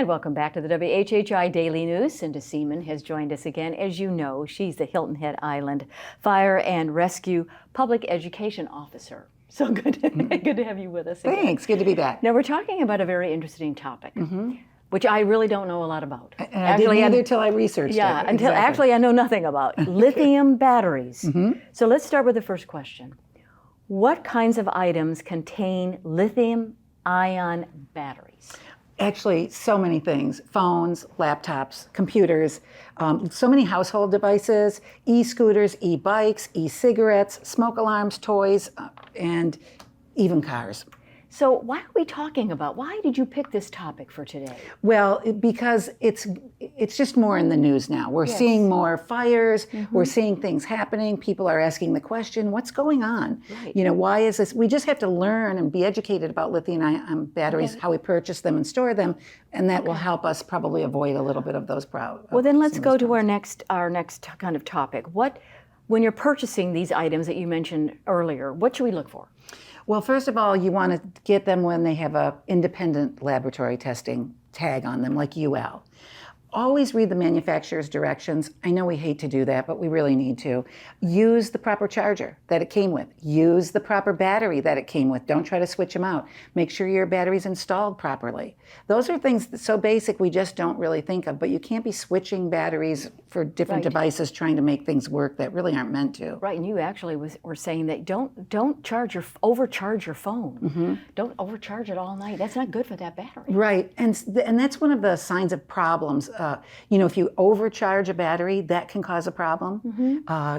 And welcome back to the WHHI Daily News. Cinda Seamon has joined us again. As you know, she's the Hilton Head Island Fire and Rescue Public Education Officer. So good to have you with us again. Thanks, good to be back. Now we're talking about a very interesting topic, which I really don't know a lot about. And I didn't either till I researched it. Yeah, actually I know nothing about lithium batteries. So let's start with the first question. What kinds of items contain lithium-ion batteries? Actually, so many things. Phones, laptops, computers, so many household devices, e-scooters, e-bikes, e-cigarettes, smoke alarms, toys, and even cars. So why are we talking about, why did you pick this topic for today? Well, because it's just more in the news now. We're seeing more fires, we're seeing things happening, people are asking the question, what's going on? Right. You know, why is this? We just have to learn and be educated about lithium-ion batteries, how we purchase them and store them, and that will help us probably avoid a little bit of those problems. Well, then let's go to our next kind of topic. When you're purchasing these items that you mentioned earlier, what should we look for? Well, first of all, you want to get them when they have a independent laboratory testing tag on them, like UL. Always read the manufacturer's directions. I know we hate to do that, but we really need to. Use the proper charger that it came with. Use the proper battery that it came with. Don't try to switch them out. Make sure your battery's installed properly. Those are things that so basic we just don't really think of, but you can't be switching batteries for different devices trying to make things work that really aren't meant to. Right, and you actually were saying that don't overcharge your phone. Don't overcharge it all night. That's not good for that battery. Right, and that's one of the signs of problems. You know, if you overcharge a battery, that can cause a problem.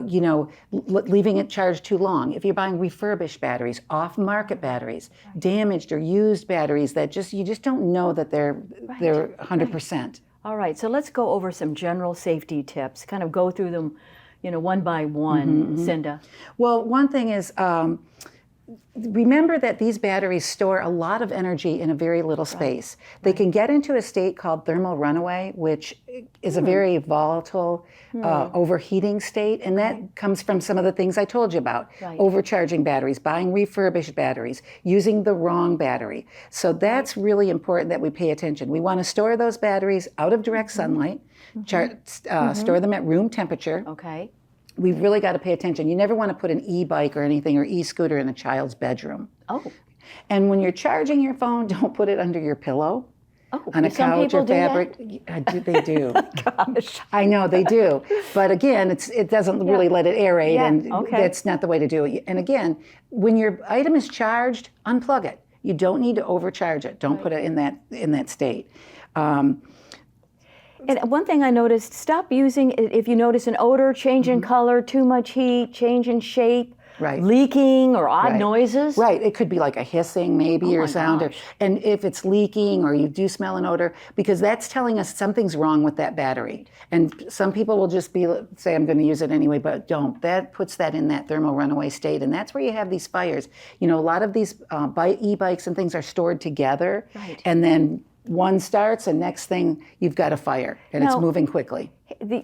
You know, leaving it charged too long. If you're buying refurbished batteries, off-market batteries, damaged or used batteries that you just don't know that they're 100%. All right, so let's go over some general safety tips, kind of go through them, you know, one by one, Cinda. Well, one thing is, remember that these batteries store a lot of energy in a very little space. They can get into a state called thermal runaway, which is a very volatile, overheating state, and that comes from some of the things I told you about. Overcharging batteries, buying refurbished batteries, using the wrong battery. So that's really important that we pay attention. We want to store those batteries out of direct sunlight, store them at room temperature. Okay. We've really got to pay attention. You never want to put an e-bike or anything or e-scooter in a child's bedroom. Oh. And when you're charging your phone, don't put it under your pillow, on a couch or fabric. They do. Gosh. I know they do. But again, it doesn't really let it aerate, and that's not the way to do it. And again, when your item is charged, unplug it. You don't need to overcharge it. Don't put it in that state. And one thing I noticed, stop using, if you notice an odor, change in color, too much heat, change in shape, leaking or odd noises. Right, it could be like a hissing maybe or sound. And if it's leaking or you do smell an odor, because that's telling us something's wrong with that battery. And some people will just say, I'm going to use it anyway, but don't. That puts that in that thermal runaway state, and that's where you have these fires. You know, a lot of these e-bikes and things are stored together, and then one starts, and next thing you've got a fire, and it's moving quickly.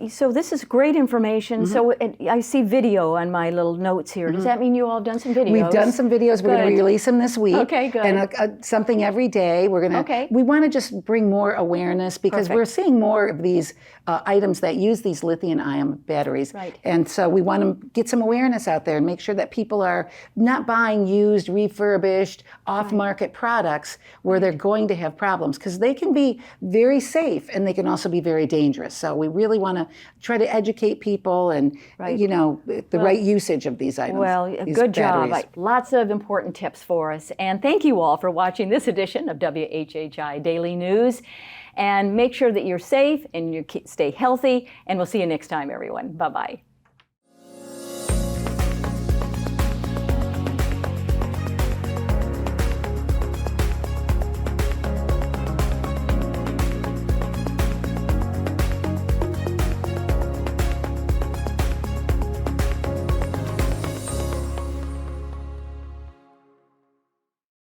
So this is great information. So I see video on my little notes here. Does that mean you all have done some videos? We've done some videos. We're going to release them this week. Okay, good. And something every day. We're going to. We want to just bring more awareness because we're seeing more of these items that use these lithium-ion batteries. And so we want to get some awareness out there and make sure that people are not buying used, refurbished, off-market products where they're going to have problems, because they can be very safe and they can also be very dangerous. So we really want to try to educate people and, you know, the right usage of these items. Well, good job. Lots of important tips for us. And thank you all for watching this edition of WHHI Daily News. And make sure that you're safe and you stay healthy. And we'll see you next time, everyone. Bye-bye.